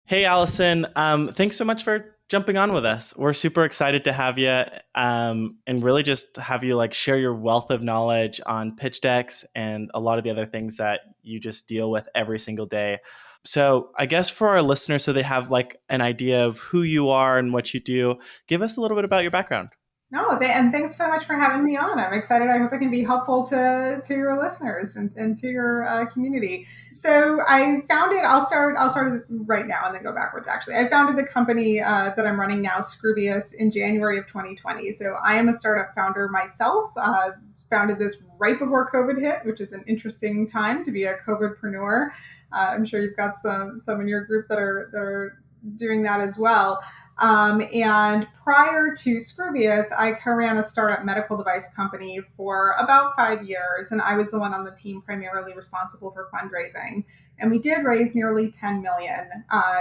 Hey, Allison. Thanks so much for jumping on with us. We're super excited to have you and really just have you like share your wealth of knowledge on pitch decks and a lot of the other things that you just deal with every single day. So, I guess for our listeners, so they have like an idea of who you are and what you do, give us a little bit about your background. No, and thanks so much for having me on. I'm excited. I hope I can be helpful to your listeners and to your community. So I founded. I'll start right now and then go backwards. Actually, I founded the company that I'm running now, Scrubius, in January of 2020. So I am a startup founder myself. Founded this right before COVID hit, which is an interesting time to be a COVIDpreneur. I'm sure you've got some in your group that are doing that as well. And prior to Scrubius, I co-ran a startup medical device company for about 5 years, and I was the one on the team primarily responsible for fundraising. And we did raise nearly 10 million.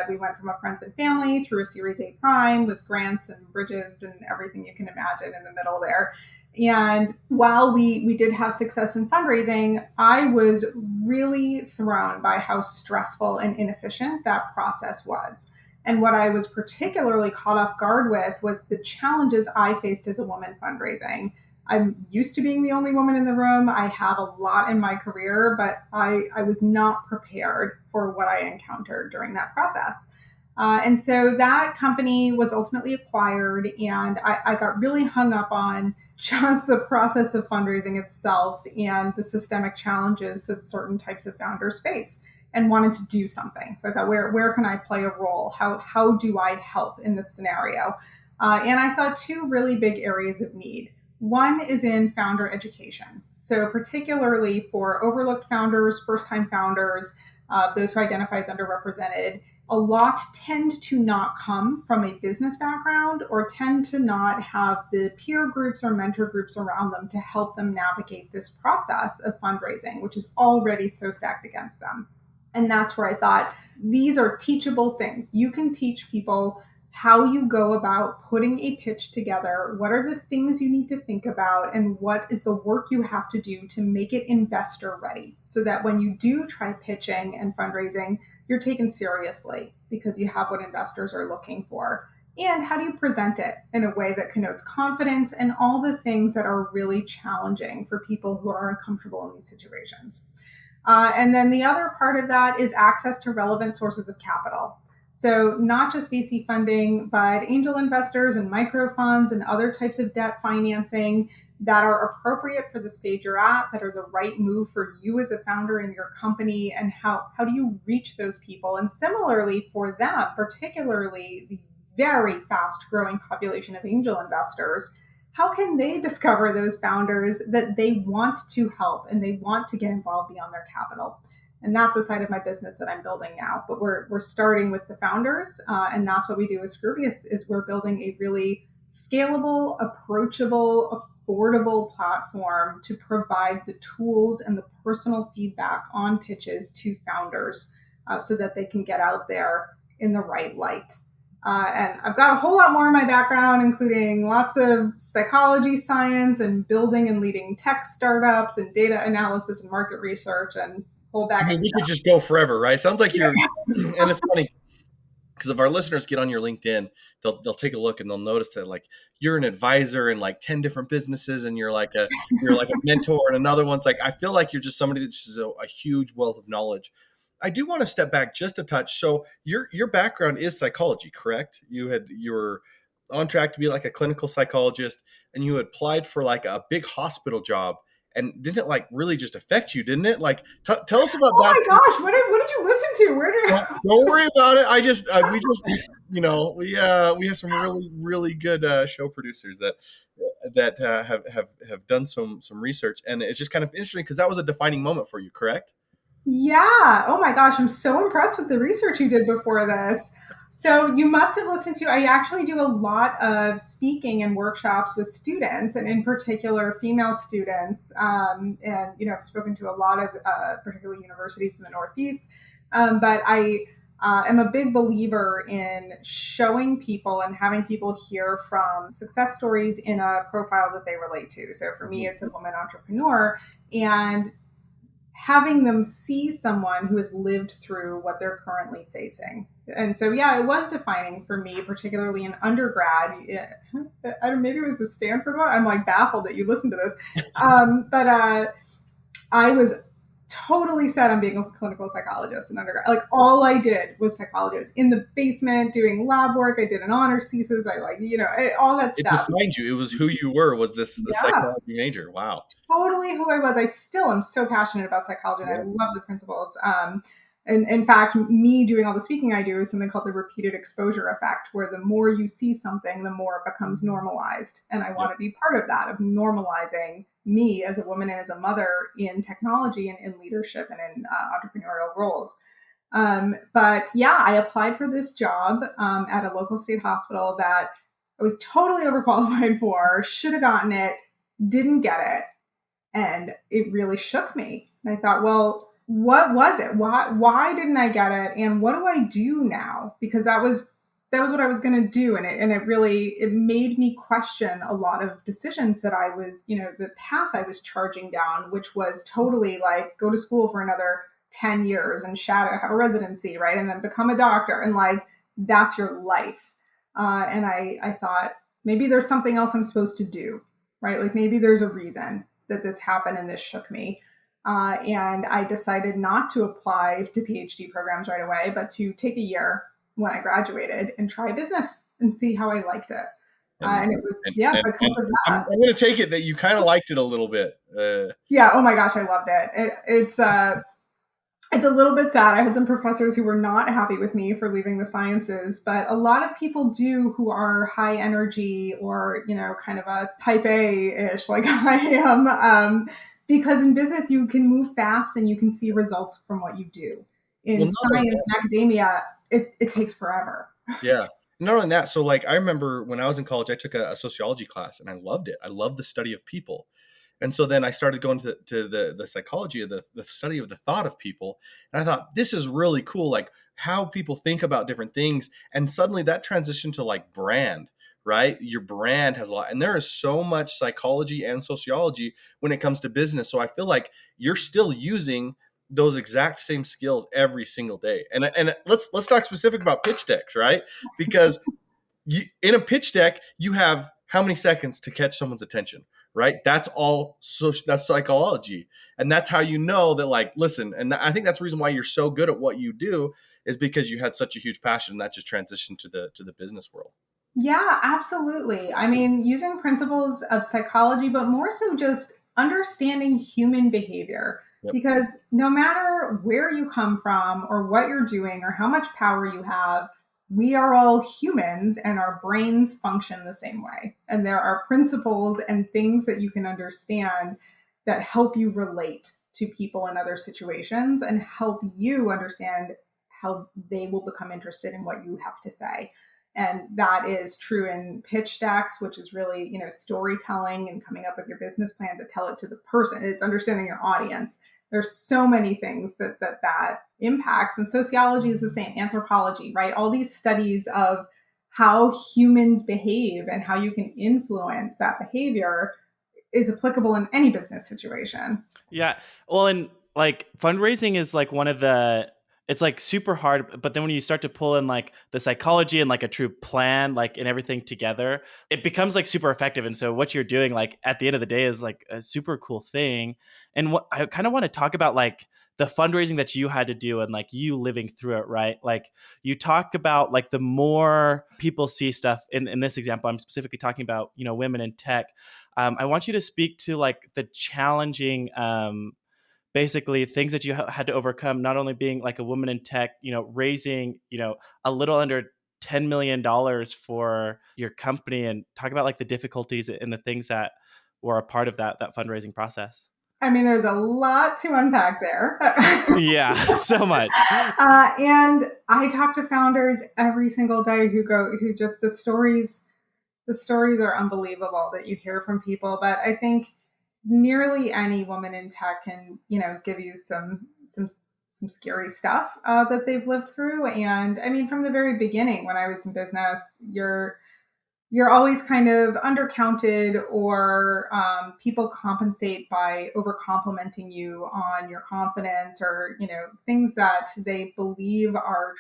We went from a friends and family through a Series A prime with grants and bridges and everything you can imagine in the middle there. And while we did have success in fundraising, I was really thrown by how stressful and inefficient that process was. And what I was particularly caught off guard with was the challenges I faced as a woman fundraising. I'm used to being the only woman in the room. I have a lot in my career, but I was not prepared for what I encountered during that process. And so that company was ultimately acquired, and I got really hung up on just the process of fundraising itself and the systemic challenges that certain types of founders face and wanted to do something. So I thought, where can I play a role? How do I help in this scenario? And I saw two really big areas of need. One is in founder education. So particularly for overlooked founders, first-time founders, those who identify as underrepresented, a lot tend to not come from a business background or tend to not have the peer groups or mentor groups around them to help them navigate this process of fundraising, which is already so stacked against them. And that's where I thought these are teachable things. You can teach people how you go about putting a pitch together. What are the things you need to think about? And what is the work you have to do to make it investor ready so that when you do try pitching and fundraising, you're taken seriously because you have what investors are looking for. And how do you present it in a way that connotes confidence and all the things that are really challenging for people who are uncomfortable in these situations? And then the other part of that is access to relevant sources of capital. So not just VC funding, but angel investors and micro funds and other types of debt financing that are appropriate for the stage you're at, that are the right move for you as a founder in your company, and how do you reach those people? And similarly for them, particularly the very fast growing population of angel investors, how can they discover those founders that they want to help and they want to get involved beyond their capital? And that's the side of my business that I'm building now. But we're starting with the founders, and that's what we do with Scrubius is we're building a really scalable, approachable, affordable platform to provide the tools and the personal feedback on pitches to founders so that they can get out there in the right light. And I've got a whole lot more in my background, including lots of psychology science and building and leading tech startups and data analysis and market research and whole I bag of mean, we could stuff. just go forever, right? Sounds like you're, and it's funny because if our listeners get on your LinkedIn, they'll take a look and they'll notice that like you're an advisor in like 10 different businesses, and you're like a mentor, and another one's like I feel like you're just somebody that's just a huge wealth of knowledge. I do want to step back just a touch. So your background is psychology, correct? You were on track to be like a clinical psychologist, and you applied for like a big hospital job. And didn't it like really just affect you? Didn't it? Like, tell us about Oh that. my gosh, what did you listen to? Where did Don't worry about it. I just we just we have some really good show producers that have done some research, and it's just kind of interesting because that was a defining moment for you, correct? Yeah. Oh my gosh, I'm so impressed with the research you did before this. So you must have listened to, I actually do a lot of speaking and workshops with students, and in particular female students. And, I've spoken to a lot of particularly universities in the Northeast. But I am a big believer in showing people and having people hear from success stories in a profile that they relate to. So for me, it's a woman entrepreneur. And having them see someone who has lived through what they're currently facing And so, yeah, it was defining for me, particularly in undergrad. I don't, maybe it was the Stanford one. I'm like baffled that you listened to this. But I was totally set on being a clinical psychologist in undergrad. Like all I did was psychology. I was in the basement doing lab work. I did an honors thesis. I all that It stuff. defined you. It was who you were. Was this a Yeah, psychology major? Wow. totally who I was. I still am so passionate about psychology and I Yeah. love the principles. And in fact, me doing all the speaking I do is something called the repeated exposure effect, where the more you see something, the more it becomes normalized. And I want Yep. to be part of that, of normalizing me as a woman and as a mother in technology and in leadership and in entrepreneurial roles. But yeah, I applied for this job at a local state hospital that I was totally overqualified for, should have gotten it, didn't get it. And it really shook me. And I thought, well, what was it? Why didn't I get it? And what do I do now? Because that was what I was going to do. And it really, it made me question a lot of decisions that I was, the path I was charging down, which was totally like go to school for another 10 years and have a residency, right? And then become a doctor. And like, that's your life. And I thought maybe there's something else I'm supposed to do, right? Like maybe there's a reason that this happened and this shook me. And I decided not to apply to PhD programs right away, but to take a year when I graduated and try business and see how I liked it. And it was, because of I'm that. going to take it that you kind of liked it a little bit. Yeah. Oh my gosh, I loved it. It's a little bit sad. I had some professors who were not happy with me for leaving the sciences, but a lot of people do who are high energy or, kind of a type A-ish like I am. Because in business, you can move fast and you can see results from what you do. In science and academia, it takes forever. Yeah. Not only that, so like I remember when I was in college, I took a sociology class and I loved it. I loved the study of people. And so then I started going to the psychology of the study of the thought of people. And I thought, this is really cool, like how people think about different things. And suddenly that transitioned to like brand, right? Your brand has a lot. And there is so much psychology and sociology when it comes to business. So I feel like you're still using those exact same skills every single day. And let's talk specific about pitch decks, right? Because in a pitch deck, you have how many seconds to catch someone's attention, right? That's all. That's psychology, and that's how you know that. Like, listen, and I think that's the reason why you're so good at what you do is because you had such a huge passion that just transitioned to the business world. Yeah, absolutely. I mean, using principles of psychology, but more so just understanding human behavior. Yep. Because no matter where you come from or what you're doing or how much power you have, we are all humans and our brains function the same way. And there are principles and things that you can understand that help you relate to people in other situations and help you understand how they will become interested in what you have to say. And that is true in pitch decks, which is really, storytelling and coming up with your business plan to tell it to the person. It's understanding your audience. There's so many things that impacts. And sociology is the same, anthropology, right? All these studies of how humans behave and how you can influence that behavior is applicable in any business situation. Yeah. Well, and like fundraising is like one of the, it's like super hard, but then when you start to pull in like the psychology and like a true plan, like and everything together, it becomes like super effective. And so what you're doing like at the end of the day is like a super cool thing. And what I kind of want to talk about like the fundraising that you had to do and like you living through it, right? Like you talk about like the more people see stuff in this example, I'm specifically talking about, women in tech. I want you to speak to like the challenging, basically things that you had to overcome, not only being like a woman in tech, raising, a little under $10 million for your company, and talk about like the difficulties and the things that were a part of that fundraising process. I mean, there's a lot to unpack there. Yeah, so much. And I talk to founders every single day who just the stories are unbelievable that you hear from people. But I think nearly any woman in tech can, give you some scary stuff that they've lived through. And I mean, from the very beginning, when I was in business, you're always kind of undercounted, or people compensate by over complimenting you on your confidence, or things that they believe are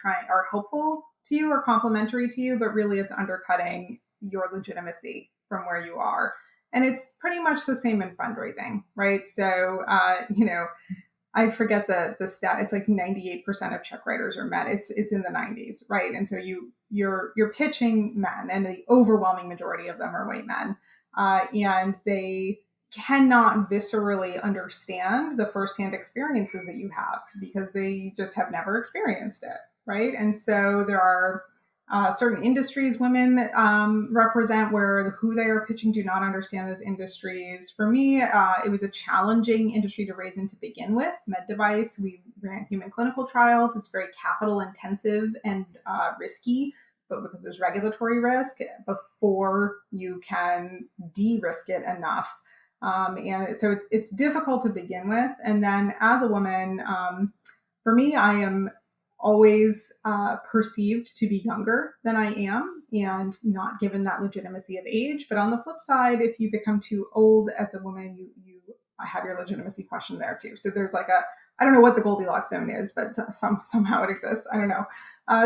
helpful to you or complimentary to you, but really it's undercutting your legitimacy from where you are. And it's pretty much the same in fundraising, right? So I forget the stat. It's like 98% of check writers are men. It's in the 90s, right? And so you're pitching men, and the overwhelming majority of them are white men, and they cannot viscerally understand the firsthand experiences that you have because they just have never experienced it, right? And so there are certain industries women represent where who they are pitching do not understand those industries. For me, it was a challenging industry to raise in to begin with. Med device, we ran human clinical trials. It's very capital intensive and risky, but because there's regulatory risk before you can de-risk it enough. And so it's difficult to begin with. And then as a woman, for me, I am always perceived to be younger than I am and not given that legitimacy of age. But on the flip side, if you become too old as a woman, you have your legitimacy questioned there too. So there's like I don't know what the Goldilocks zone is, but somehow it exists. I don't know.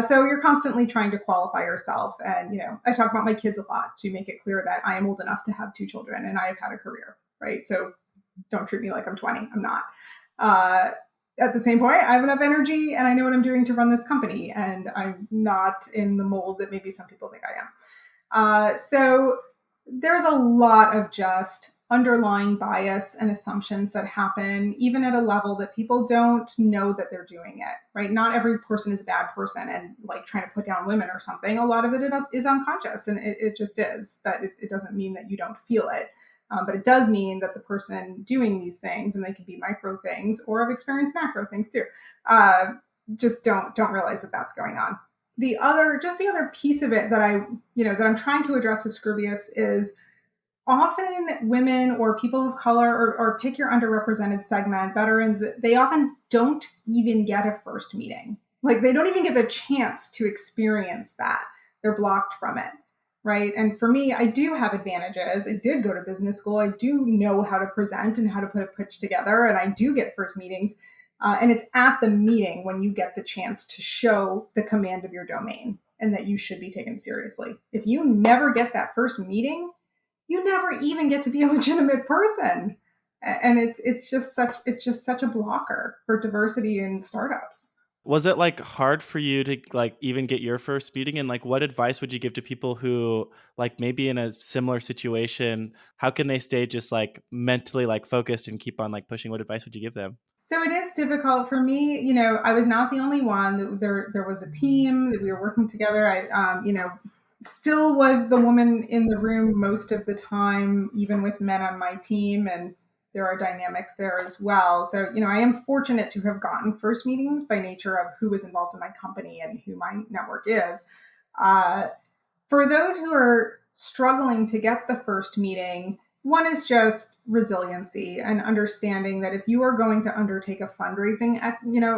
So you're constantly trying to qualify yourself. And, I talk about my kids a lot to make it clear that I am old enough to have 2 children and I have had a career, right? So don't treat me like I'm 20. I'm not. At the same point, I have enough energy and I know what I'm doing to run this company, and I'm not in the mold that maybe some people think I am. So there's a lot of just underlying bias and assumptions that happen, even at a level that people don't know that they're doing it, right? Not every person is a bad person and like trying to put down women or something. A lot of it is unconscious, and it just is, but it doesn't mean that you don't feel it. But it does mean that the person doing these things, and they can be micro things or have experienced macro things too, just don't realize that that's going on. The other piece of it that that I'm trying to address with Scrubious is often women or people of color, or pick your underrepresented segment, veterans, they often don't even get a first meeting. Like they don't even get the chance to experience that. They're blocked from it. Right. And for me, I do have advantages. I did go to business school. I do know how to present and how to put a pitch together. And I do get first meetings. And it's at the meeting when you get the chance to show the command of your domain and that you should be taken seriously. If you never get that first meeting, you never even get to be a legitimate person. And it's just such a blocker for diversity in startups. Was it like hard for you to like even get your first meeting? And like, what advice would you give to people who like maybe in a similar situation? How can they stay just like mentally like focused and keep on like pushing? What advice would you give them? So it is difficult for me. I was not the only one. There was a team that we were working together. I, still was the woman in the room most of the time, even with men on my team. And there are dynamics there as well. So, I am fortunate to have gotten first meetings by nature of who was involved in my company and who my network is. For those who are struggling to get the first meeting, one is just resiliency and understanding that if you are going to undertake a fundraising,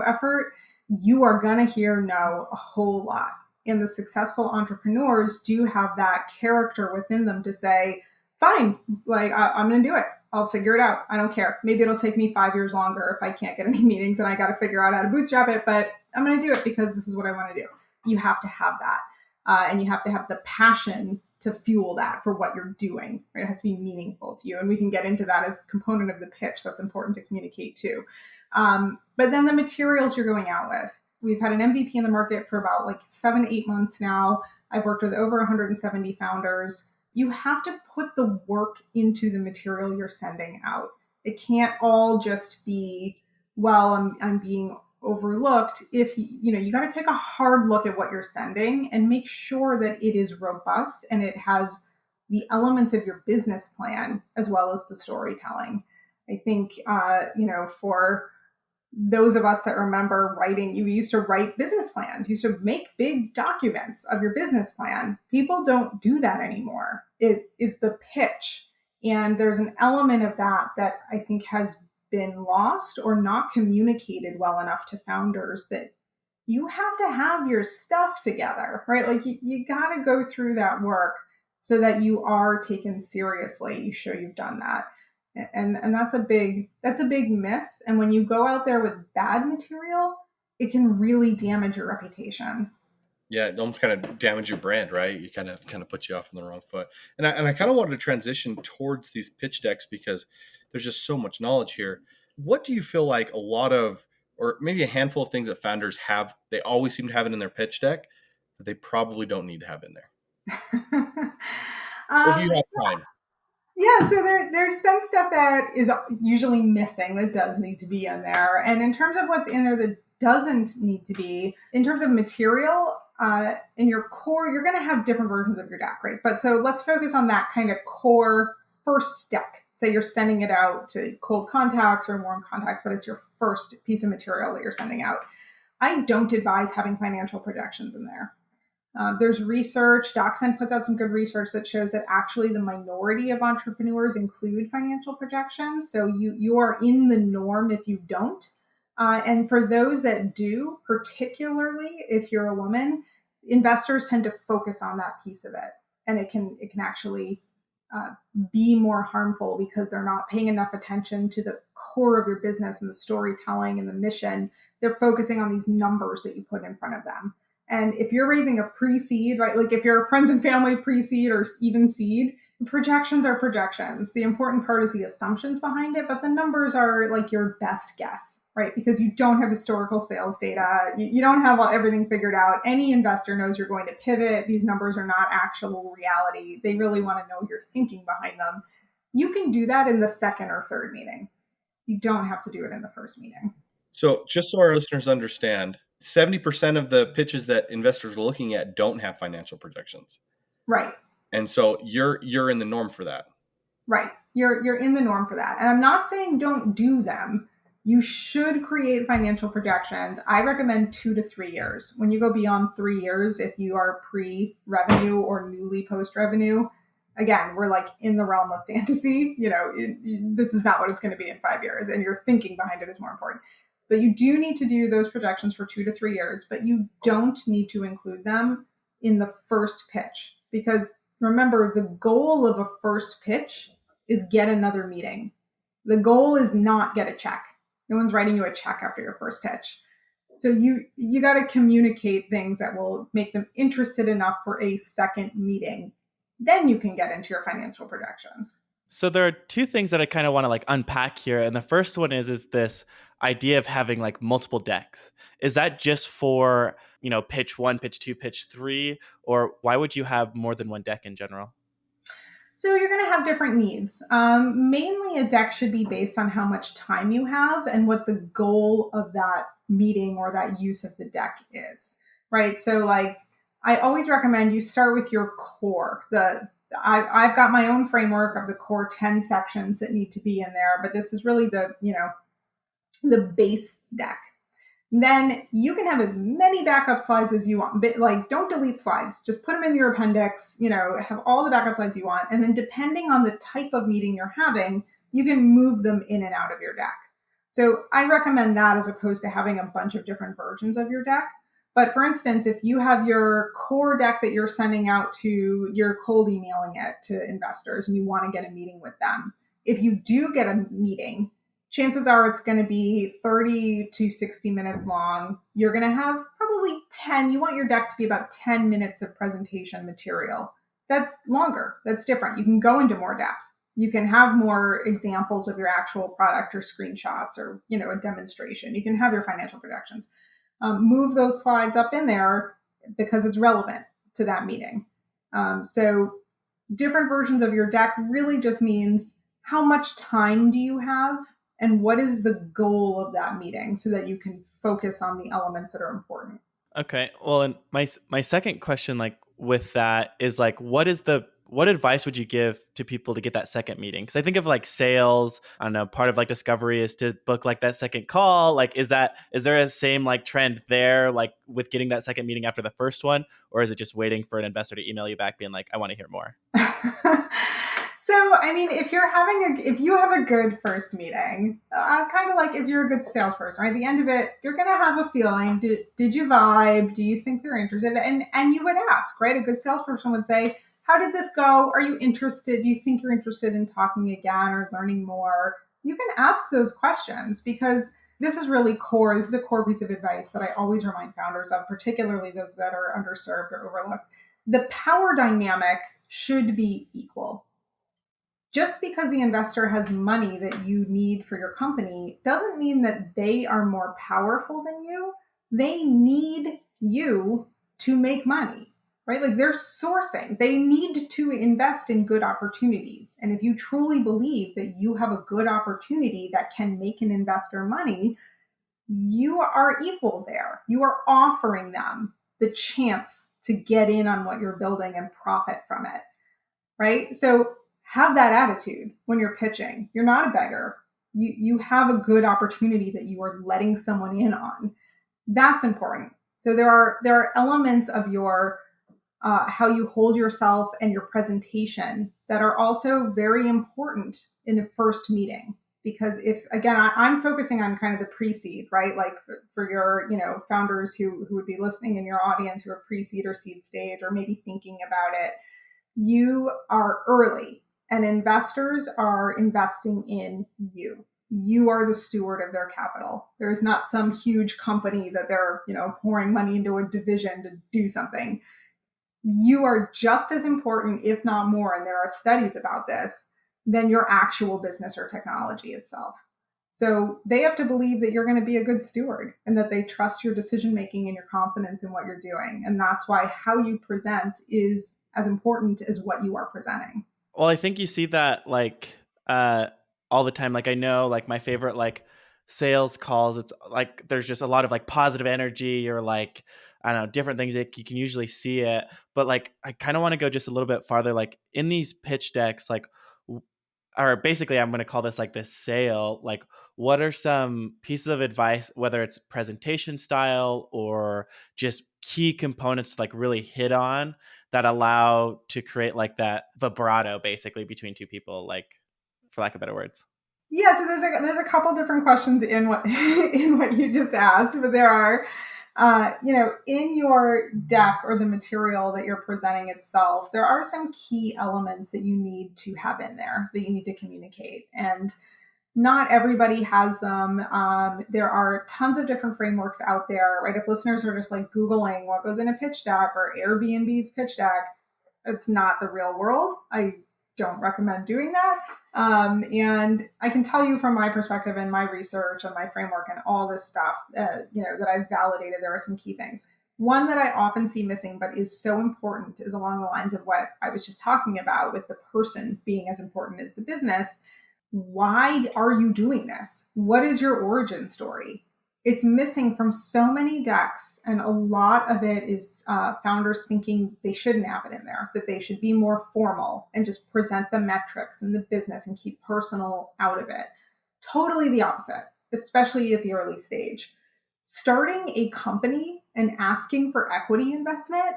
effort, you are going to hear no a whole lot. And the successful entrepreneurs do have that character within them to say, fine, like I'm going to do it. I'll figure it out. I don't care. Maybe it'll take me 5 years longer if I can't get any meetings and I got to figure out how to bootstrap it, but I'm going to do it because this is what I want to do. You have to have that. And you have to have the passion to fuel that for what you're doing. Right? It has to be meaningful to you. And we can get into that as a component of the pitch. That's important to communicate too. But then the materials you're going out with. We've had an MVP in the market for about like 7-8 months now. I've worked with over 170 founders. You have to put the work into the material you're sending out. It can't all just be, well, I'm being overlooked. If you got to take a hard look at what you're sending and make sure that it is robust and it has the elements of your business plan as well as the storytelling. I think, for those of us that remember writing, you used to write business plans, you used to make big documents of your business plan. People don't do that anymore. It is the pitch. And there's an element of that I think has been lost or not communicated well enough to founders, that you have to have your stuff together, right? Like you got to go through that work so that you are taken seriously. You show you've done that. And that's a big miss. And when you go out there with bad material, it can really damage your reputation. Yeah, it almost kind of damage your brand, right? You kind of put you off on the wrong foot. And I kind of wanted to transition towards these pitch decks because there's just so much knowledge here. What do you feel like a lot of, or maybe a handful of things that founders have, they always seem to have it in their pitch deck that they probably don't need to have in there? If you have time. Yeah, so there's some stuff that is usually missing that does need to be in there. And in terms of what's in there that doesn't need to be, in terms of material, in your core, you're going to have different versions of your deck, right? But so let's focus on that kind of core first deck. Say you're sending it out to cold contacts or warm contacts, but it's your first piece of material that you're sending out. I don't advise having financial projections in there. There's research, DocSend puts out some good research that shows that actually the minority of entrepreneurs include financial projections. So you are in the norm if you don't. And for those that do, particularly if you're a woman, investors tend to focus on that piece of it. And it can actually be more harmful because they're not paying enough attention to the core of your business and the storytelling and the mission. They're focusing on these numbers that you put in front of them. And if you're raising a pre-seed, right, like if you're friends and family pre-seed or even seed, projections are projections. The important part is the assumptions behind it, but the numbers are like your best guess, right? Because you don't have historical sales data. You don't have everything figured out. Any investor knows you're going to pivot. These numbers are not actual reality. They really want to know your thinking behind them. You can do that in the second or third meeting. You don't have to do it in the first meeting. So just so our listeners understand, 70% of the pitches that investors are looking at don't have financial projections. Right. And so you're in the norm for that. Right. You're in the norm for that. And I'm not saying don't do them. You should create financial projections. I recommend 2 to 3 years. When you go beyond 3 years, if you are pre-revenue or newly post-revenue, again, we're like in the realm of fantasy. This is not what it's going to be in 5 years. And your thinking behind it is more important. But you do need to do those projections for 2 to 3 years, but you don't need to include them in the first pitch. Because remember, the goal of a first pitch is get another meeting. The goal is not get a check. No one's writing you a check after your first pitch. So you got to communicate things that will make them interested enough for a second meeting. Then you can get into your financial projections. So there are two things that I kind of want to like unpack here. And the first one is this idea of having like multiple decks. Is that just for, pitch 1, pitch 2, pitch 3, or why would you have more than one deck in general? So you're going to have different needs. Mainly a deck should be based on how much time you have and what the goal of that meeting or that use of the deck is, right? So like, I always recommend you start with your core. I've got my own framework of the core 10 sections that need to be in there, but this is really the base deck. Then you can have as many backup slides as you want, but like don't delete slides, just put them in your appendix, have all the backup slides you want. And then depending on the type of meeting you're having, you can move them in and out of your deck. So I recommend that as opposed to having a bunch of different versions of your deck. But for instance, if you have your core deck that you're sending out to, you're cold emailing it to investors and you want to get a meeting with them. If you do get a meeting, chances are it's going to be 30 to 60 minutes long. You're going to have probably 10. You want your deck to be about 10 minutes of presentation material. That's longer. That's different. You can go into more depth. You can have more examples of your actual product or screenshots or, a demonstration. You can have your financial projections. Move those slides up in there because it's relevant to that meeting. So different versions of your deck really just means how much time do you have and what is the goal of that meeting so that you can focus on the elements that are important. Okay. Well, and my second question, like with that, is like, what advice would you give to people to get that second meeting? Because I think of like sales, I don't know, part of like discovery is to book like that second call. Like, is there a same like trend there, like with getting that second meeting after the first one, or is it just waiting for an investor to email you back being like, I want to hear more? So, I mean, if you have a good first meeting, kind of like if you're a good salesperson, right? At the end of it, you're going to have a feeling. Did you vibe? Do you think they're interested? And you would ask, right? A good salesperson would say, how did this go? Are you interested? Do you think you're interested in talking again or learning more? You can ask those questions, because this is really core. This is a core piece of advice that I always remind founders of, particularly those that are underserved or overlooked. The power dynamic should be equal. Just because the investor has money that you need for your company doesn't mean that they are more powerful than you. They need you to make money, right? Like, they're sourcing. They need to invest in good opportunities. And if you truly believe that you have a good opportunity that can make an investor money, you are equal there. You are offering them the chance to get in on what you're building and profit from it, right? So have that attitude when you're pitching. You're not a beggar. You have a good opportunity that you are letting someone in on. That's important. So there are elements of your how you hold yourself and your presentation that are also very important in the first meeting. Because if, again, I'm focusing on kind of the pre-seed, right? Like for your, founders who would be listening in your audience who are pre-seed or seed stage, or maybe thinking about it, you are early and investors are investing in you. You are the steward of their capital. There is not some huge company that they're, pouring money into a division to do something. You are just as important, if not more, and there are studies about this, than your actual business or technology itself. So they have to believe that you're going to be a good steward and that they trust your decision making and your confidence in what you're doing. And that's why how you present is as important as what you are presenting. Well, I think you see that all the time. Like, I know, like, my favorite sales calls, it's like there's just a lot of positive energy, or I don't know, different things that you can usually see it. But I kind of want to go just a little bit farther. Like, in these pitch decks, or basically I'm going to call this this sale, what are some pieces of advice, whether it's presentation style or just key components to really hit on, that allow to create that vibrato basically between two people, for lack of better words? Yeah, so there's a couple different questions in what in what you just asked, but there are, in your deck or the material that you're presenting itself, there are some key elements that you need to have in there that you need to communicate, and not everybody has them. There are tons of different frameworks out there, right? If listeners are just Googling what goes in a pitch deck or Airbnb's pitch deck, it's not the real world. I don't recommend doing that. And I can tell you from my perspective and my research and my framework and all this stuff, that I've validated, there are some key things. One that I often see missing, but is so important, is along the lines of what I was just talking about, with the person being as important as the business. Why are you doing this? What is your origin story? It's missing from so many decks, and a lot of it is founders thinking they shouldn't have it in there, that they should be more formal and just present the metrics and the business and keep personal out of it. Totally the opposite, especially at the early stage. Starting a company and asking for equity investment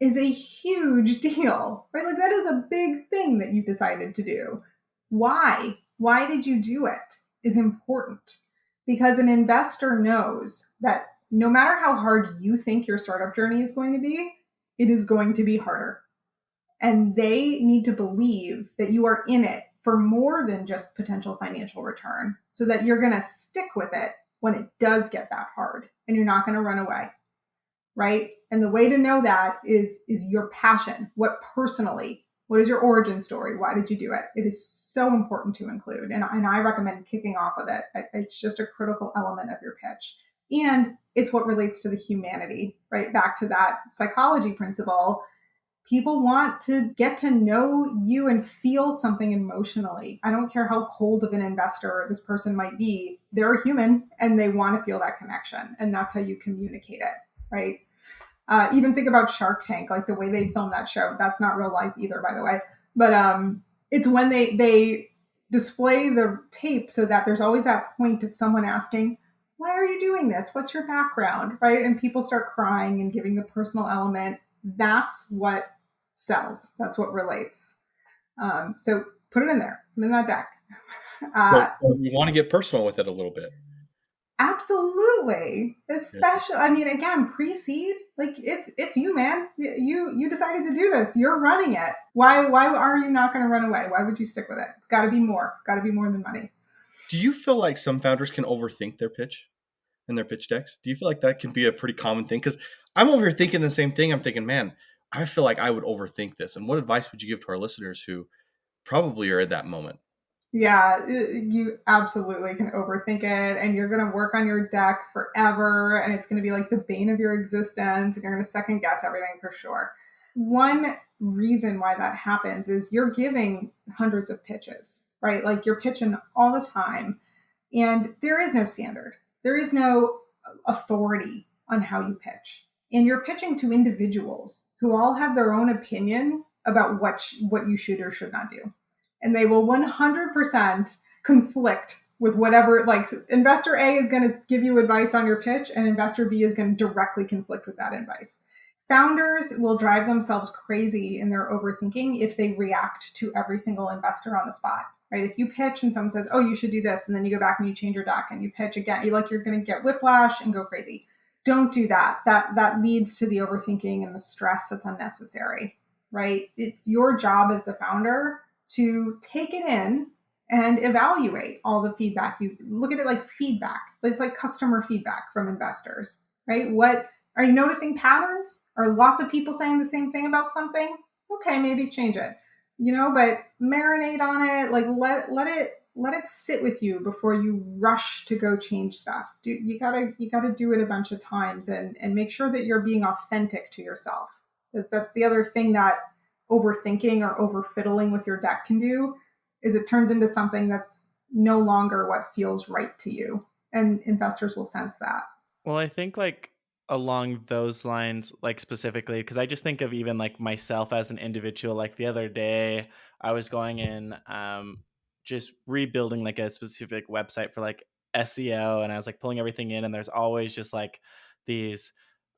is a huge deal, right? That is a big thing that you decided to do. Why? Why did you do it is important. Because an investor knows that no matter how hard you think your startup journey is going to be, it is going to be harder. And they need to believe that you are in it for more than just potential financial return, so that you're going to stick with it when it does get that hard, and you're not going to run away, right? And the way to know that is your passion. What is your origin story? Why did you do it? It is so important to include. And I recommend kicking off with it. It's just a critical element of your pitch. And it's what relates to the humanity, right? Back to that psychology principle. People want to get to know you and feel something emotionally. I don't care how cold of an investor this person might be. They're a human and they want to feel that connection. And that's how you communicate it, right? Even think about Shark Tank, the way they film that show. That's not real life either, by the way. But it's when they display the tape so that there's always that point of someone asking, why are you doing this? What's your background, right? And people start crying and giving the personal element. That's what sells. That's what relates. So put it in there. Put it in that deck. So you want to get personal with it a little bit. Absolutely. Yeah. Especially, I mean, again, pre-seed, like it's you, man. You decided to do this. You're running it. Why are you not going to run away? Why would you stick with it? It's got to be more. Got to be more than money. Do you feel like some founders can overthink their pitch and their pitch decks? Do you feel like that can be a pretty common thing? Because I'm over here thinking the same thing. I'm thinking, man, I feel like I would overthink this. And what advice would you give to our listeners who probably are in that moment? Yeah, you absolutely can overthink it, and you're going to work on your deck forever, and it's going to be like the bane of your existence, and you're going to second guess everything for sure. One reason why that happens is you're giving hundreds of pitches, right? Like you're pitching all the time, and there is no standard, there is no authority on how you pitch. And you're pitching to individuals who all have their own opinion about what you should or should not do, and they will 100% conflict with whatever, like investor A is going to give you advice on your pitch and investor B is going to directly conflict with that advice. Founders will drive themselves crazy in their overthinking if they react to every single investor on the spot, right? If you pitch and someone says, oh, you should do this, and then you go back and you change your deck and you pitch again, you're going to get whiplash and go crazy. Don't do that. That leads to the overthinking and the stress that's unnecessary, right? It's your job as the founder to take it in and evaluate all the feedback. You look at it like feedback. It's like customer feedback from investors, right? What are you noticing patterns? Are lots of people saying the same thing about something? Okay, maybe change it. But marinate on it. Like let it sit with you before you rush to go change stuff. You gotta do it a bunch of times and make sure that you're being authentic to yourself. That's the other thing that overthinking or over fiddling with your deck can do, is it turns into something that's no longer what feels right to you, and investors will sense that. Well, I think like along those lines, like specifically, because I just think of even like myself as an individual. Like the other day, I was going in, just rebuilding like a specific website for like SEO, and I was like pulling everything in, and there's always just like these.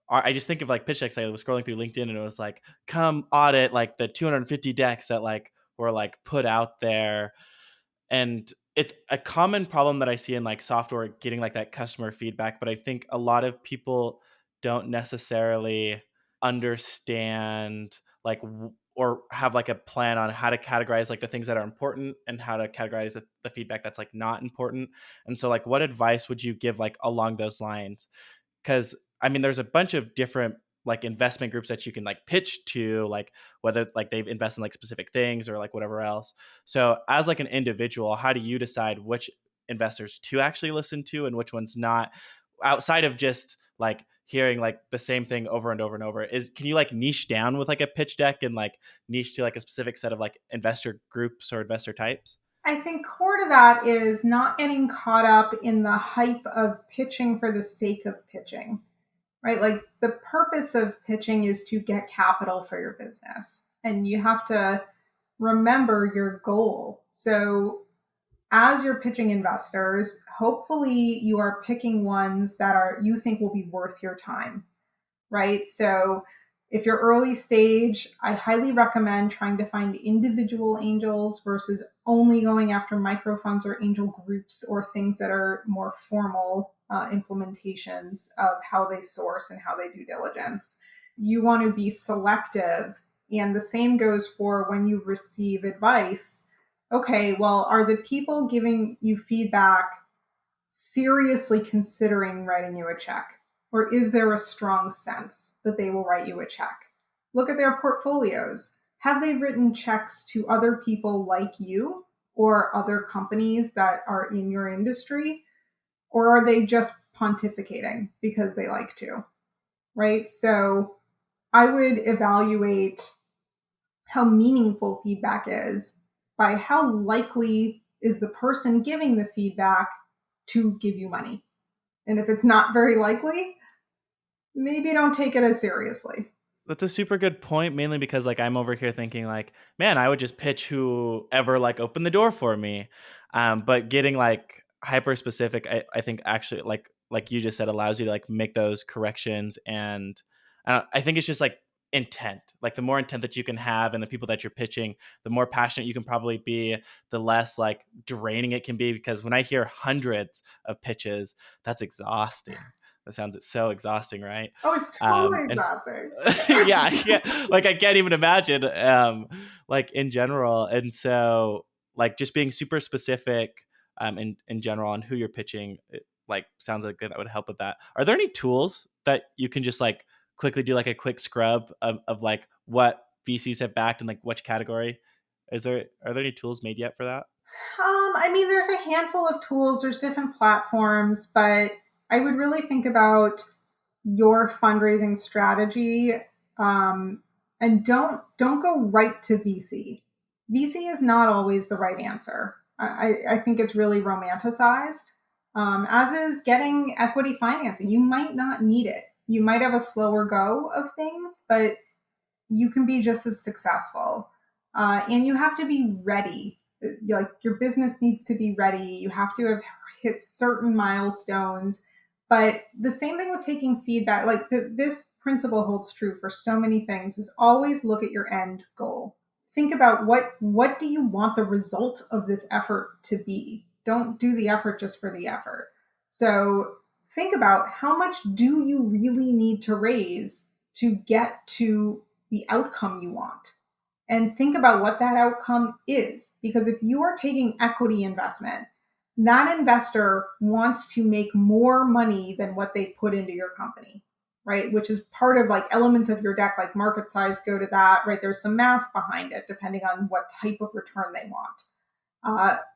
I just think of like pitch decks. I was scrolling through LinkedIn, and it was like, come audit like the 250 decks that like were like put out there, and it's a common problem that I see in like software getting like that customer feedback, but I think a lot of people don't necessarily understand like or have like a plan on how to categorize like the things that are important and how to categorize the feedback that's like not important. And so like what advice would you give like along those lines? Because I mean, there's a bunch of different like investment groups that you can like pitch to, like whether like they invest in like specific things or like whatever else. So as like an individual, how do you decide which investors to actually listen to and which ones not, outside of just like hearing like the same thing over and over and over? Is can you like niche down with like a pitch deck and like niche to like a specific set of like investor groups or investor types? I think core to that is not getting caught up in the hype of pitching for the sake of pitching, right? Like the purpose of pitching is to get capital for your business, and you have to remember your goal. So as you're pitching investors, hopefully you are picking ones that are you think will be worth your time, right? So if you're early stage, I highly recommend trying to find individual angels versus only going after micro funds or angel groups or things that are more formal implementations of how they source and how they do diligence. You want to be selective. And the same goes for when you receive advice. Okay, well, are the people giving you feedback seriously considering writing you a check? Or is there a strong sense that they will write you a check? Look at their portfolios. Have they written checks to other people like you or other companies that are in your industry? Or are they just pontificating because they like to? Right? So I would evaluate how meaningful feedback is by how likely is the person giving the feedback to give you money. And if it's not very likely, maybe don't take it as seriously. That's a super good point, mainly because like I'm over here thinking like, man, I would just pitch whoever like opened the door for me. But getting like hyper specific, I think actually like you just said allows you to like make those corrections. And I think it's just like intent. Like the more intent that you can have and the people that you're pitching, the more passionate you can probably be, the less like draining it can be. Because when I hear hundreds of pitches, that's exhausting. That sounds so exhausting, right? Oh, it's totally And exhausting. yeah, I can't even imagine, like in general. And so like just being super specific, in general on who you're pitching, it, like sounds like that would help with that. Are there any tools that you can just like quickly do like a quick scrub of like what VCs have backed and like which category? Are there any tools made yet for that? I mean, there's a handful of tools, there's different platforms, but I would really think about your fundraising strategy, and don't go right to VC. VC is not always the right answer. I think it's really romanticized, as is getting equity financing. You might not need it. You might have a slower go of things, but you can be just as successful. And you have to be ready. Like your business needs to be ready. You have to have hit certain milestones. But the same thing with taking feedback, like this principle holds true for so many things, is always look at your end goal. Think about what do you want the result of this effort to be? Don't do the effort just for the effort. So think about how much do you really need to raise to get to the outcome you want, and think about what that outcome is. Because if you are taking equity investment, that investor wants to make more money than what they put into your company, right? Which is part of like elements of your deck, like market size go to that, right? There's some math behind it depending on what type of return they want.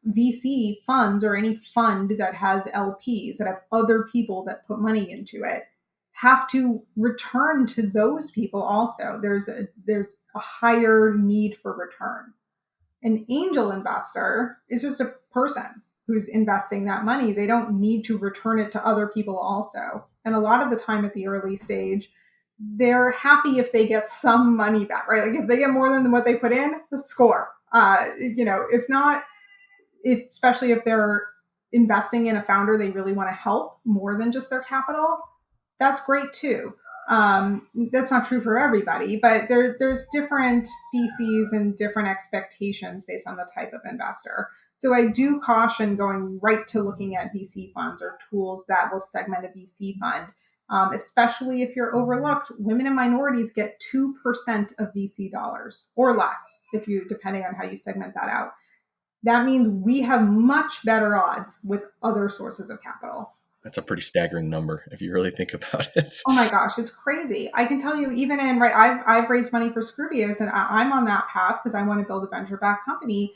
VC funds, or any fund that has LPs that have other people that put money into it, have to return to those people also. There's a higher need for return. An angel investor is just a person who's investing that money. They don't need to return it to other people also. And a lot of the time at the early stage, they're happy if they get some money back, right? Like if they get more than what they put in, the score. If not, especially if they're investing in a founder they really want to help more than just their capital, that's great too. That's not true for everybody, but there's different species and different expectations based on the type of investor. So I do caution going right to looking at VC funds or tools that will segment a VC fund, especially if you're overlooked. Women and minorities get 2% of VC dollars or less, depending on how you segment that out. That means we have much better odds with other sources of capital. That's a pretty staggering number if you really think about it. Oh my gosh, it's crazy. I can tell you, even in, right, I've raised money for Scrubious, and I'm on that path because I want to build a venture-backed company.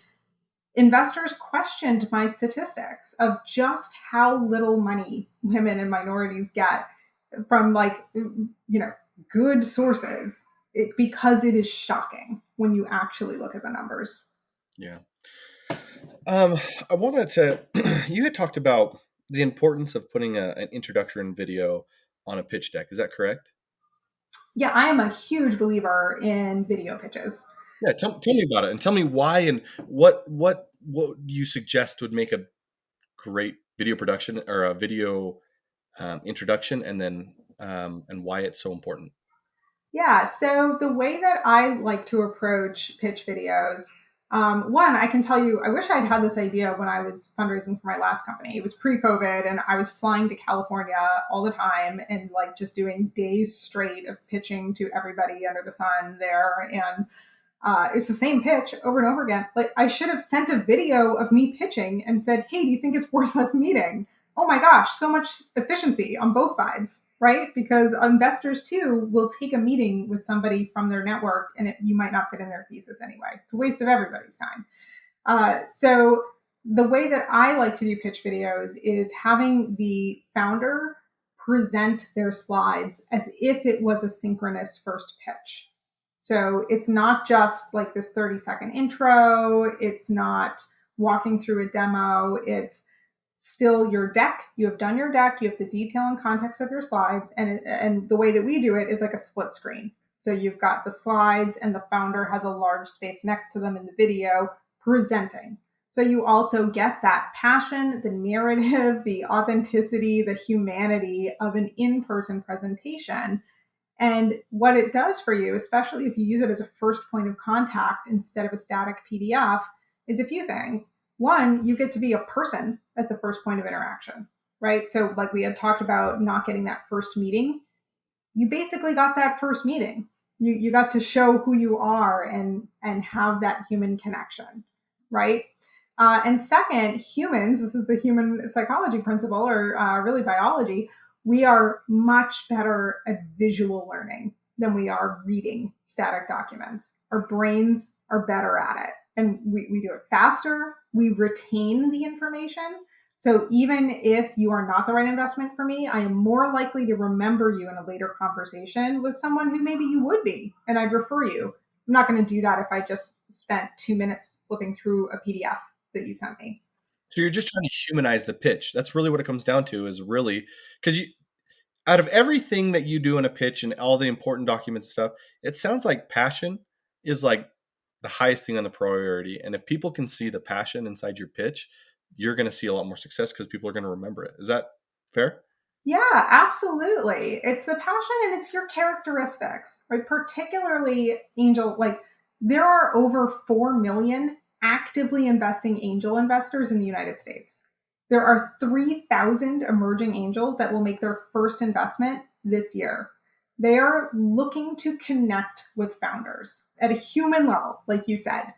Investors questioned my statistics of just how little money women and minorities get from good sources, because it is shocking when you actually look at the numbers. Yeah. I wanted to, you had talked about the importance of putting an introduction video on a pitch deck. Is that correct? Yeah, I am a huge believer in video pitches. Yeah, tell me about it, and tell me why, and what you suggest would make a great video production or a video introduction, and then and why it's so important. Yeah, so the way that I like to approach pitch videos, one, I can tell you, I wish I'd had this idea when I was fundraising for my last company. It was pre-COVID, and I was flying to California all the time and like just doing days straight of pitching to everybody under the sun there. And it's the same pitch over and over again. Like I should have sent a video of me pitching and said, hey, do you think it's worth us meeting? Oh my gosh, so much efficiency on both sides, right? Because investors too will take a meeting with somebody from their network, and you might not fit in their thesis anyway. It's a waste of everybody's time. So the way that I like to do pitch videos is having the founder present their slides as if it was a synchronous first pitch. So it's not just like this 30-second intro. It's not walking through a demo. It's still your deck. You have done your deck. You have the detail and context of your slides. And the way that we do it is like a split screen. So you've got the slides and the founder has a large space next to them in the video presenting. So you also get that passion, the narrative, the authenticity, the humanity of an in-person presentation. And what it does for you, especially if you use it as a first point of contact instead of a static PDF, is a few things. One, you get to be a person at the first point of interaction, right? So like we had talked about not getting that first meeting, you basically got that first meeting. You got to show who you are and have that human connection, right? And second, humans, this is the human psychology principle, or really biology, we are much better at visual learning than we are reading static documents. Our brains are better at it, and we do it faster. We retain the information. So even if you are not the right investment for me, I am more likely to remember you in a later conversation with someone who maybe you would be, and I'd refer you. I'm not going to do that if I just spent 2 minutes flipping through a PDF that you sent me. So you're just trying to humanize the pitch. That's really what it comes down to, is really, because you, out of everything that you do in a pitch and all the important documents and stuff, it sounds like passion is like the highest thing on the priority. And if people can see the passion inside your pitch, you're going to see a lot more success because people are going to remember it. Is that fair? Yeah, absolutely. It's the passion and it's your characteristics, right? Particularly angel, like there are over 4 million actively investing angel investors in the United States. There are 3,000 emerging angels that will make their first investment this year. They are looking to connect with founders at a human level, like you said.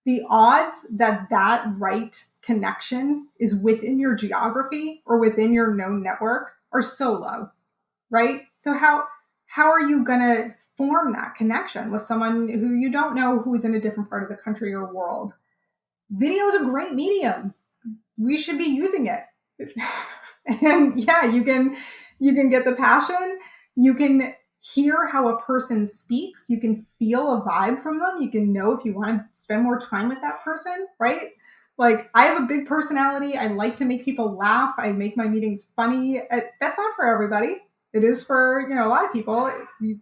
The odds that that right connection is within your geography or within your known network are so low, right? So how are you going to form that connection with someone who you don't know, who is in a different part of the country or world? Video is a great medium. We should be using it. And yeah, you can get the passion. You can hear how a person speaks. You can feel a vibe from them. You can know if you want to spend more time with that person, right? Like I have a big personality. I like to make people laugh. I make my meetings funny. That's not for everybody. It is for, a lot of people.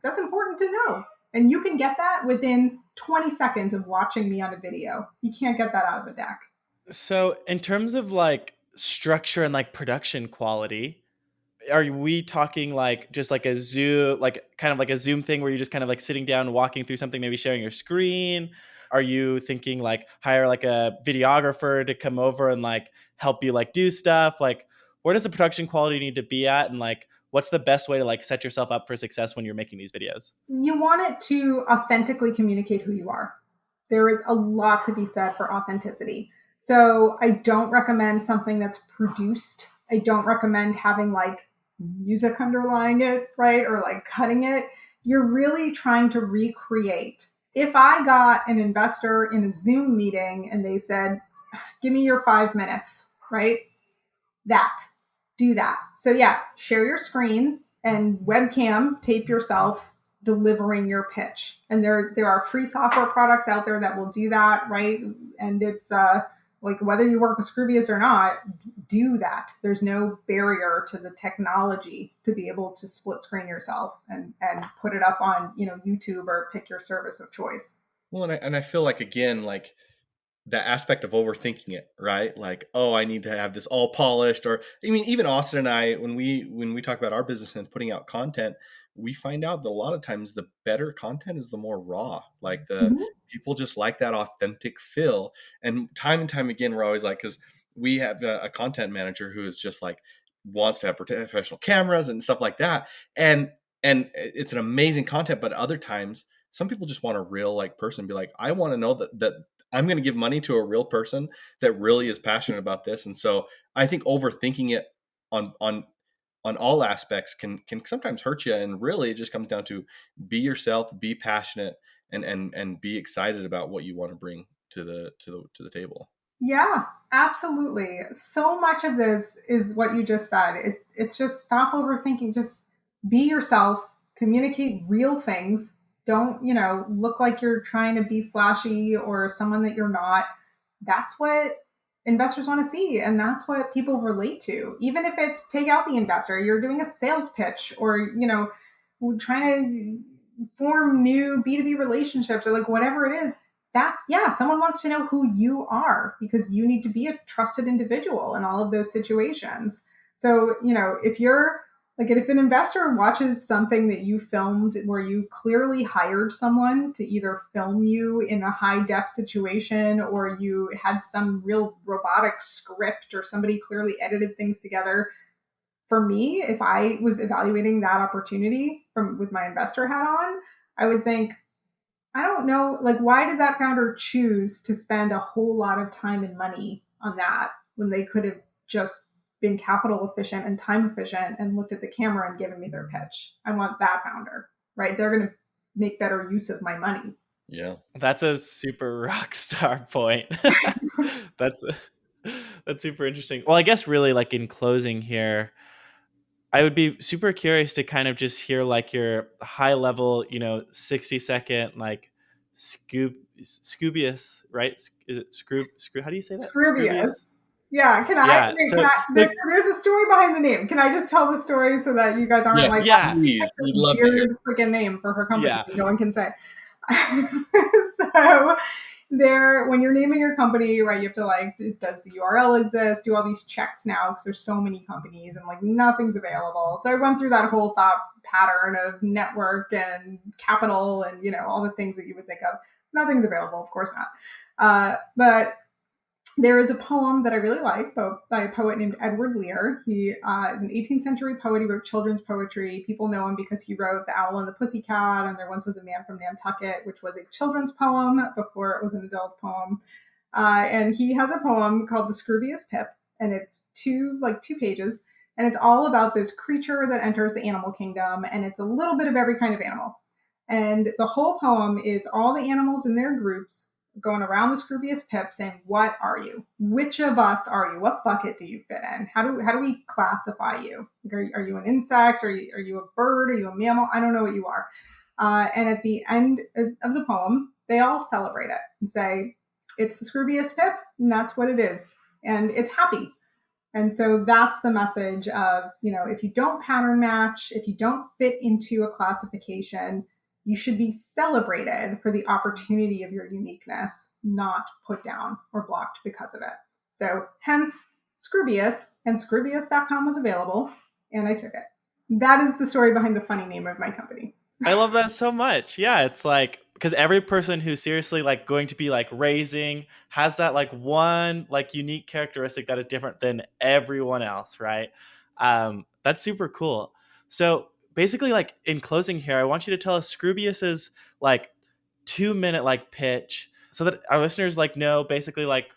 That's important to know. And you can get that within 20 seconds of watching me on a video. You can't get that out of a deck. So in terms of like structure and like production quality, are we talking like just like a Zoom, like kind of like a Zoom thing where you're just kind of like sitting down, walking through something, maybe sharing your screen? Are you thinking like hire like a videographer to come over and like help you like do stuff? Like where does the production quality need to be at? And like, what's the best way to like set yourself up for success when you're making these videos? You want it to authentically communicate who you are. There is a lot to be said for authenticity. So I don't recommend something that's produced. I don't recommend having like music underlying it, right? Or like cutting it. You're really trying to recreate. If I got an investor in a Zoom meeting and they said, give me your 5 minutes, right? Do that. So yeah, share your screen and webcam, tape yourself delivering your pitch. And there are free software products out there that will do that, right? And it's like whether you work with Scrubius or not, do that. There's no barrier to the technology to be able to split screen yourself and put it up on, YouTube or pick your service of choice. Well, and I feel like, again, like that aspect of overthinking it, right? Like, oh, I need to have this all polished. Or I mean, even Austin and I, when we talk about our business and putting out content, we find out that a lot of times the better content is the more raw. Like people just like that authentic feel. And time again, we're always like, because we have a content manager who is just like wants to have professional cameras and stuff like that. And it's an amazing content, but other times some people just want a real like person, be like, I want to know that I'm going to give money to a real person that really is passionate about this. And so I think overthinking it on all aspects can sometimes hurt you. And really it just comes down to be yourself, be passionate, and be excited about what you want to bring to the table. Yeah, absolutely. So much of this is what you just said. It's just stop overthinking. Just be yourself, communicate real things. Don't, look like you're trying to be flashy or someone that you're not. That's what investors want to see. And that's what people relate to. Even if it's take out the investor, you're doing a sales pitch or, trying to form new B2B relationships or like whatever it is. Someone wants to know who you are because you need to be a trusted individual in all of those situations. So, if you're Like if an investor watches something that you filmed where you clearly hired someone to either film you in a high def situation, or you had some real robotic script, or somebody clearly edited things together. For me, if I was evaluating that opportunity with my investor hat on, I would think, I don't know, like, why did that founder choose to spend a whole lot of time and money on that when they could have just been capital efficient and time efficient and looked at the camera and given me their pitch? I want that founder, right? They're going to make better use of my money. Yeah. That's a super rock star point. that's that's super interesting. Well, I guess really like in closing here, I would be super curious to kind of just hear like your high level, 60-second like Scoobius, right? Is it how do you say that? Scrubious. Scroobius? Yeah, Yeah. So there's a story behiund the name. Can I just tell the story so that you guys aren't like, yeah, please, we'd love to hear. Weird freaking name for her company? Yeah. No one can say. So when you're naming your company, right, you have to like, does the URL exist? Do all these checks now because there's so many companies and like nothing's available. So I went through that whole thought pattern of network and capital and all the things that you would think of. Nothing's available, of course not. But there is a poem that I really like by a poet named Edward Lear. He is an 18th century poet. He wrote children's poetry. People know him because he wrote The Owl and the Pussycat and There Once Was a Man from Nantucket, which was a children's poem before it was an adult poem. And he has a poem called The Scrubious Pip, and it's two pages. And it's all about this creature that enters the animal kingdom, and it's a little bit of every kind of animal. And the whole poem is all the animals in their groups going around the Scrubious Pip saying, what are you? Which of us are you? What bucket do you fit in? How do we classify you? Are you an insect? Are you a bird? Are you a mammal? I don't know what you are. And at the end of the poem, they all celebrate it and say, it's the Scrubious Pip, and that's what it is. And it's happy. And so that's the message of, if you don't pattern match, if you don't fit into a classification, you should be celebrated for the opportunity of your uniqueness, not put down or blocked because of it. So hence Scrubious, and Scrubious.com was available, and I took it. That is the story behind the funny name of my company. I love that so much. Yeah, it's like, because every person who's seriously like going to be like raising has that like one like unique characteristic that is different than everyone else, right? That's super cool. So basically, like in closing here, I want you to tell us Scrubious's like 2-minute like pitch so that our listeners like know basically like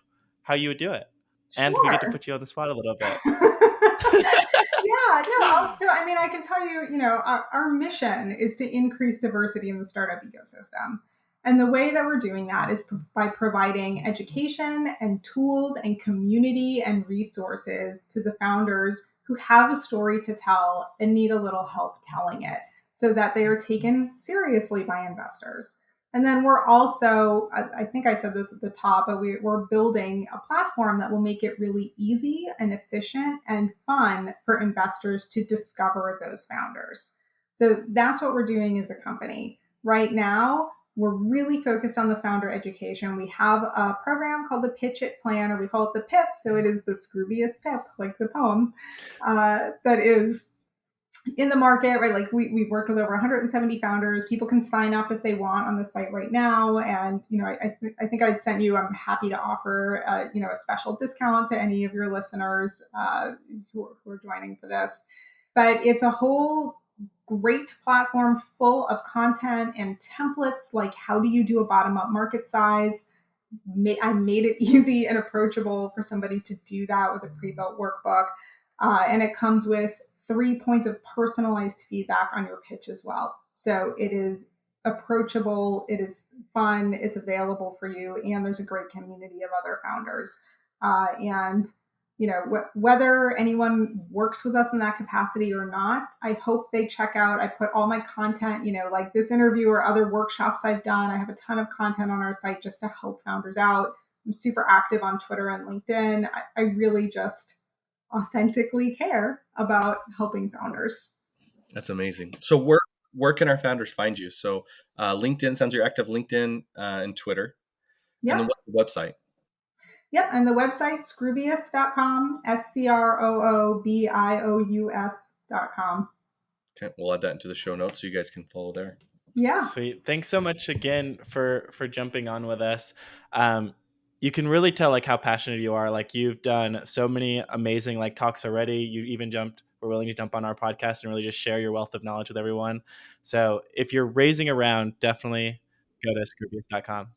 how you would do it. Sure. And we get to put you on the spot a little bit. Yeah, no. So, I mean, I can tell you, our mission is to increase diversity in the startup ecosystem. And the way that we're doing that is by providing education and tools and community and resources to the founders who have a story to tell and need a little help telling it so that they are taken seriously by investors. And then we're also, I think I said this at the top, but we're building a platform that will make it really easy and efficient and fun for investors to discover those founders. So that's what we're doing as a company. Right now, we're really focused on the founder education. We have a program called the Pitch It Plan, or we call it the PIP. So it is the Scrubious Pip, like the poem, that is in the market, right? Like we've worked with over 170 founders. People can sign up if they want on the site right now. And, I think I'd sent you, I'm happy to offer, a special discount to any of your listeners who are joining for this. But it's a whole great platform full of content and templates. Like, how do you do a bottom-up market size? I made it easy and approachable for somebody to do that with a pre-built workbook. And it comes with 3 points of personalized feedback on your pitch as well. So it is approachable, it is fun, it's available for you, and there's a great community of other founders. And whether anyone works with us in that capacity or not, I hope they check out. I put all my content, like this interview or other workshops I've done. I have a ton of content on our site just to help founders out. I'm super active on Twitter and LinkedIn. I really just authentically care about helping founders. That's amazing. So where can our founders find you? So LinkedIn, sounds you're active LinkedIn and Twitter. Yep. And then what's the website? Yep. And the website, Scrubious.com, Scroobious.com. Scrubious.com. Okay, we'll add that into the show notes so you guys can follow there. Yeah. Sweet. Thanks so much again for jumping on with us. You can really tell like how passionate you are. Like you've done so many amazing like talks already. You even were willing to jump on our podcast and really just share your wealth of knowledge with everyone. So if you're raising around, definitely go to Scrubious.com.